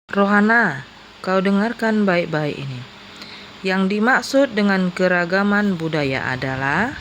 Rohana, kau dengarkan baik-baik ini. Yang dimaksud dengan keragaman budaya adalah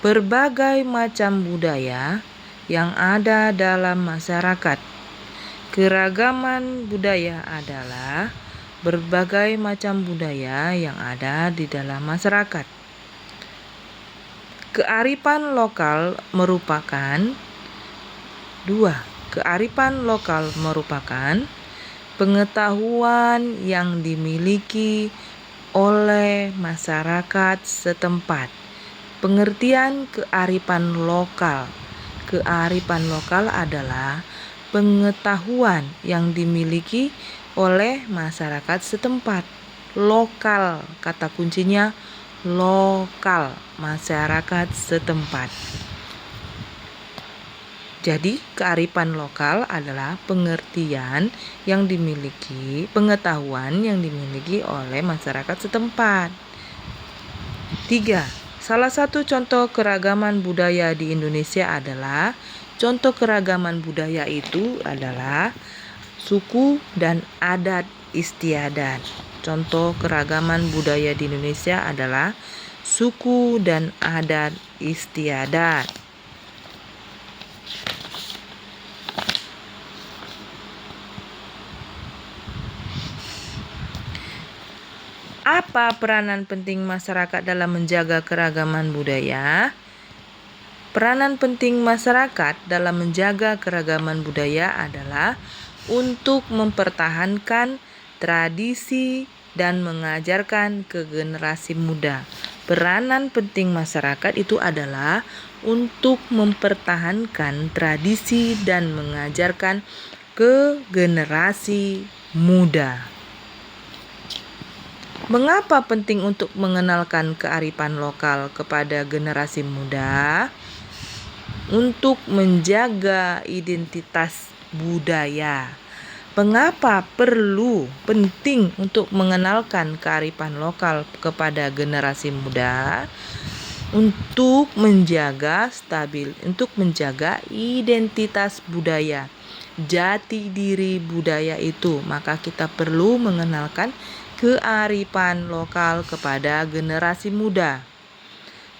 berbagai macam budaya yang ada dalam masyarakat. Keragaman budaya adalah berbagai macam budaya yang ada di dalam masyarakat. Kearifan lokal merupakan pengetahuan yang dimiliki oleh masyarakat setempat. Pengertian kearifan lokal. Kearifan lokal adalah pengetahuan yang dimiliki oleh masyarakat setempat. Lokal, kata kuncinya lokal, masyarakat setempat. Jadi, kearifan lokal adalah pengetahuan yang dimiliki oleh masyarakat setempat. 3. Salah satu contoh keragaman budaya di Indonesia adalah suku dan adat istiadat. Contoh keragaman budaya di Indonesia adalah suku dan adat istiadat. Apa peranan penting masyarakat dalam menjaga keragaman budaya? Peranan penting masyarakat dalam menjaga keragaman budaya adalah untuk mempertahankan tradisi dan mengajarkan ke generasi muda. Peranan penting masyarakat itu adalah untuk mempertahankan tradisi dan mengajarkan ke generasi muda. Mengapa penting untuk mengenalkan kearifan lokal kepada generasi muda? Untuk menjaga identitas budaya. Mengapa penting untuk mengenalkan kearifan lokal kepada generasi muda? Untuk menjaga identitas budaya, jati diri budaya itu, maka kita perlu mengenalkan kearifan lokal kepada generasi muda.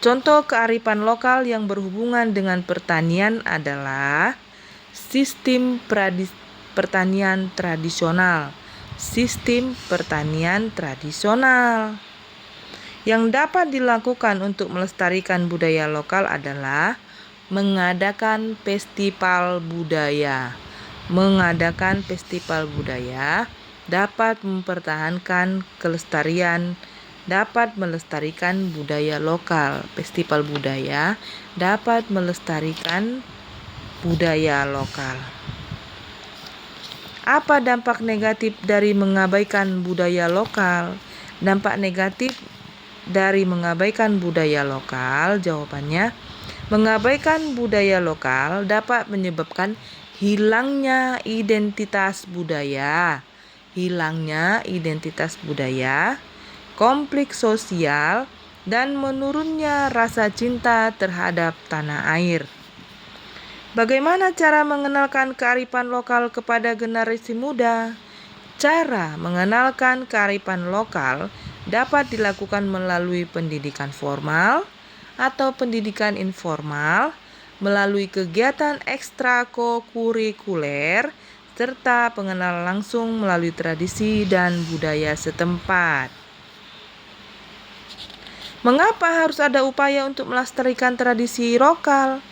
Contoh kearifan lokal yang berhubungan dengan pertanian adalah sistem pertanian tradisional. Sistem pertanian tradisional. Yang dapat dilakukan untuk melestarikan budaya lokal adalah mengadakan festival budaya. Mengadakan festival budaya dapat mempertahankan dapat melestarikan budaya lokal. Festival budaya dapat melestarikan budaya lokal. Apa dampak negatif dari mengabaikan budaya lokal? Dampak negatif dari mengabaikan budaya lokal, jawabannya, mengabaikan budaya lokal dapat menyebabkan hilangnya identitas budaya, konflik sosial, dan menurunnya rasa cinta terhadap tanah air. Bagaimana cara mengenalkan kearifan lokal kepada generasi muda? Cara mengenalkan kearifan lokal dapat dilakukan melalui pendidikan formal atau pendidikan informal, melalui kegiatan ekstrakurikuler, serta pengenalan langsung melalui tradisi dan budaya setempat. Mengapa harus ada upaya untuk melestarikan tradisi lokal?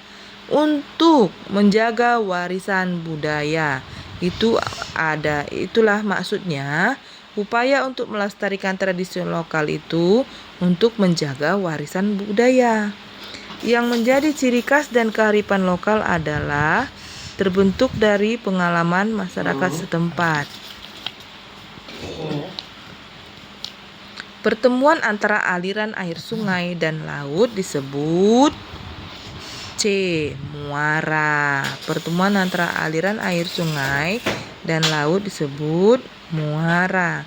Untuk menjaga warisan budaya. Itulah maksudnya, upaya untuk melestarikan tradisi lokal itu untuk menjaga warisan budaya. Yang menjadi ciri khas dan kearifan lokal adalah terbentuk dari pengalaman masyarakat setempat. Pertemuan antara aliran air sungai dan laut disebut muara. Pertemuan antara aliran air sungai dan laut disebut muara.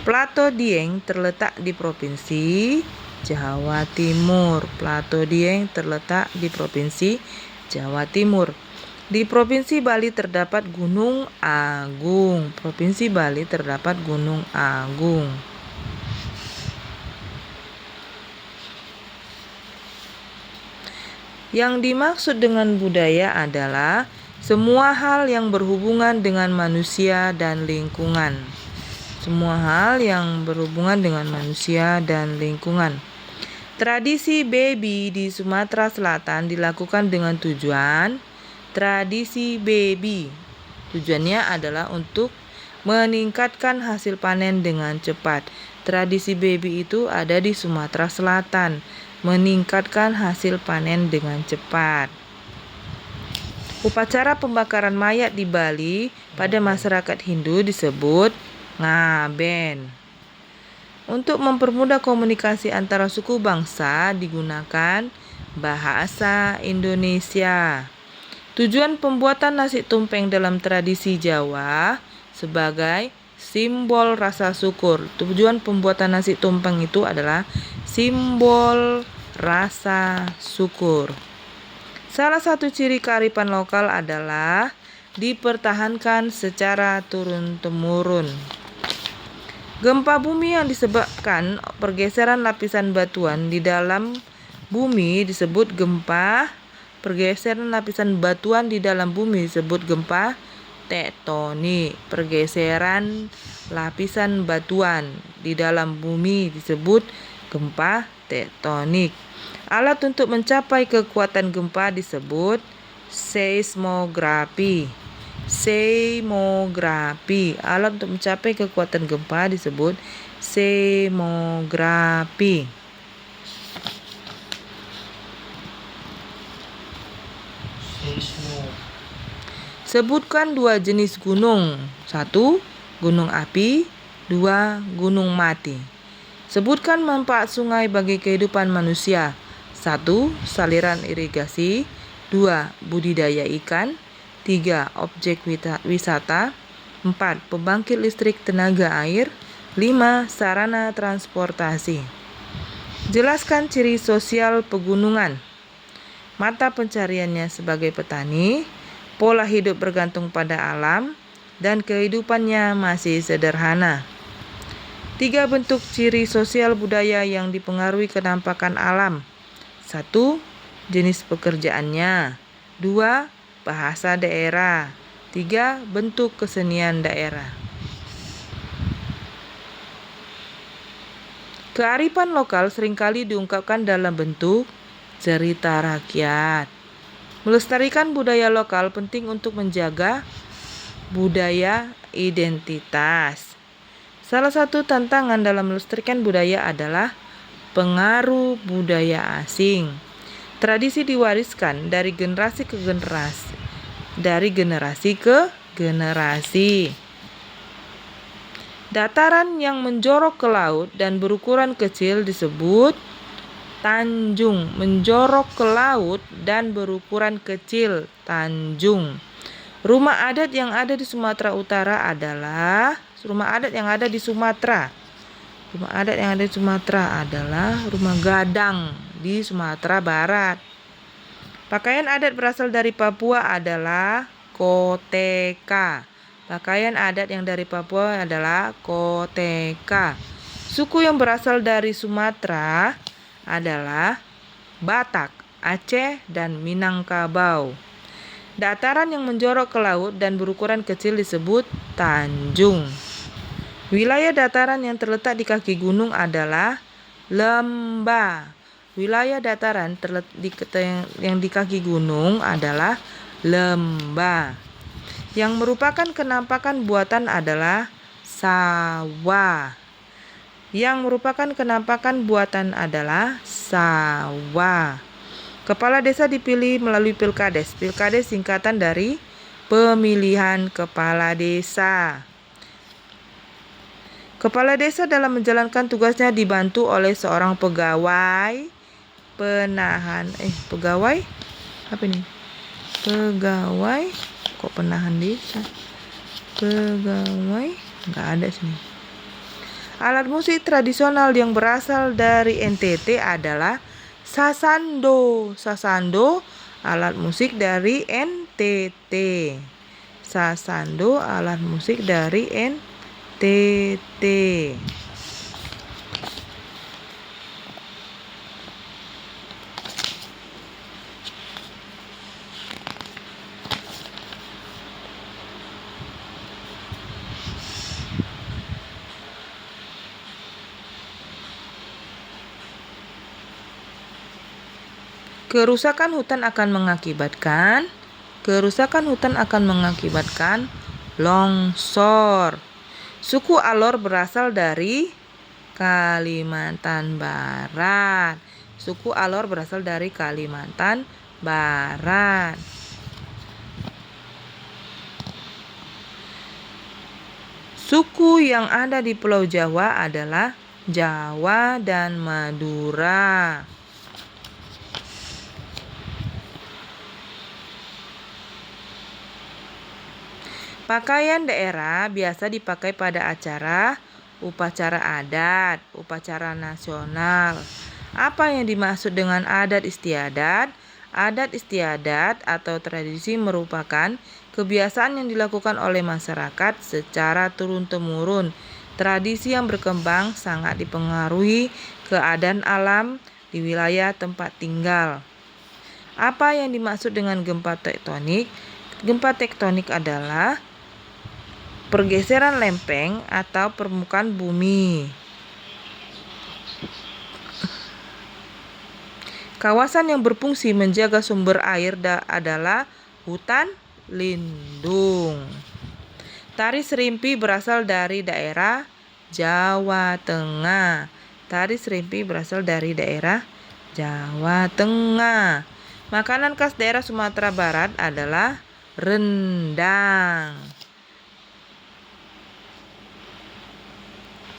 Plato Dieng terletak di Provinsi Jawa Timur. Di Provinsi Bali terdapat Gunung Agung. Provinsi Bali terdapat Gunung Agung. Yang dimaksud dengan budaya adalah semua hal yang berhubungan dengan manusia dan lingkungan. Semua hal yang berhubungan dengan manusia dan lingkungan. Tradisi baby di Sumatera Selatan dilakukan dengan tujuan tradisi baby. Tujuannya adalah untuk meningkatkan hasil panen dengan cepat. Tradisi baby itu ada di Sumatera Selatan, meningkatkan hasil panen dengan cepat. Upacara pembakaran mayat di Bali pada masyarakat Hindu disebut ngaben. Untuk mempermudah komunikasi antara suku bangsa digunakan bahasa Indonesia. Tujuan pembuatan nasi tumpeng dalam tradisi Jawa sebagai simbol rasa syukur. Tujuan pembuatan nasi tumpeng itu adalah simbol rasa syukur. Salah satu ciri kearifan lokal adalah dipertahankan secara turun-temurun. Gempa bumi yang disebabkan pergeseran lapisan batuan di dalam bumi disebut gempa. Pergeseran lapisan batuan di dalam bumi disebut gempa tektonik. Pergeseran lapisan batuan di dalam bumi disebut gempa tektonik. Alat untuk mencapai kekuatan gempa disebut seismografi. Seismografi. Alat untuk mencapai kekuatan gempa disebut seismografi. Sebutkan 2 jenis gunung. 1. Gunung api. 2. Gunung mati. Sebutkan manfaat sungai bagi kehidupan manusia. 1. Saliran irigasi. 2. Budidaya ikan. 3. Objek wisata. 4. Pembangkit listrik tenaga air. 5. Sarana transportasi. Jelaskan ciri sosial pegunungan. Mata pencariannya sebagai petani, pola hidup bergantung pada alam, dan kehidupannya masih sederhana. 3 bentuk ciri sosial budaya yang dipengaruhi kenampakan alam. 1. Jenis pekerjaannya. 2. Bahasa daerah. 3. Bentuk kesenian daerah. Kearifan lokal seringkali diungkapkan dalam bentuk cerita rakyat. Melestarikan budaya lokal penting untuk menjaga budaya identitas. Salah satu tantangan dalam melestarikan budaya adalah pengaruh budaya asing. Tradisi diwariskan dari generasi ke generasi. Dataran yang menjorok ke laut dan berukuran kecil disebut tanjung. Menjorok ke laut dan berukuran kecil, tanjung. Rumah adat yang ada di Sumatera Utara adalah rumah adat yang ada di Sumatera adalah rumah gadang di Sumatera Barat. Pakaian adat berasal dari Papua adalah koteka. Pakaian adat yang dari Papua adalah koteka. Suku yang berasal dari Sumatera adalah Batak, Aceh, dan Minangkabau. Dataran yang menjorok ke laut dan berukuran kecil disebut tanjung. Wilayah dataran yang terletak di kaki gunung adalah lembah. Wilayah dataran yang di kaki gunung adalah lembah. Yang merupakan kenampakan buatan adalah sawah. Kepala desa dipilih melalui pilkades. Pilkades singkatan dari pemilihan kepala desa. Kepala desa dalam menjalankan tugasnya dibantu oleh seorang pegawai penahan. Pegawai desa. Pegawai nggak ada sini. Alat musik tradisional yang berasal dari NTT adalah sasando. Sasando alat musik dari NTT. NTT. Sasando alat musik dari NTT. Kerusakan hutan akan mengakibatkan longsor. Suku Alor berasal dari Kalimantan Barat. Suku Alor berasal dari Kalimantan Barat. Suku yang ada di Pulau Jawa adalah Jawa dan Madura. Pakaian daerah biasa dipakai pada acara, upacara adat, upacara nasional. Apa yang dimaksud dengan adat istiadat? Adat istiadat atau tradisi merupakan kebiasaan yang dilakukan oleh masyarakat secara turun-temurun. Tradisi yang berkembang sangat dipengaruhi keadaan alam di wilayah tempat tinggal. Apa yang dimaksud dengan gempa tektonik? Gempa tektonik adalah pergeseran lempeng atau permukaan bumi. Kawasan yang berfungsi menjaga sumber air adalah hutan lindung. Tari Serimpi berasal dari daerah Jawa Tengah. Tari Serimpi berasal dari daerah Jawa Tengah. Makanan khas daerah Sumatera Barat adalah rendang.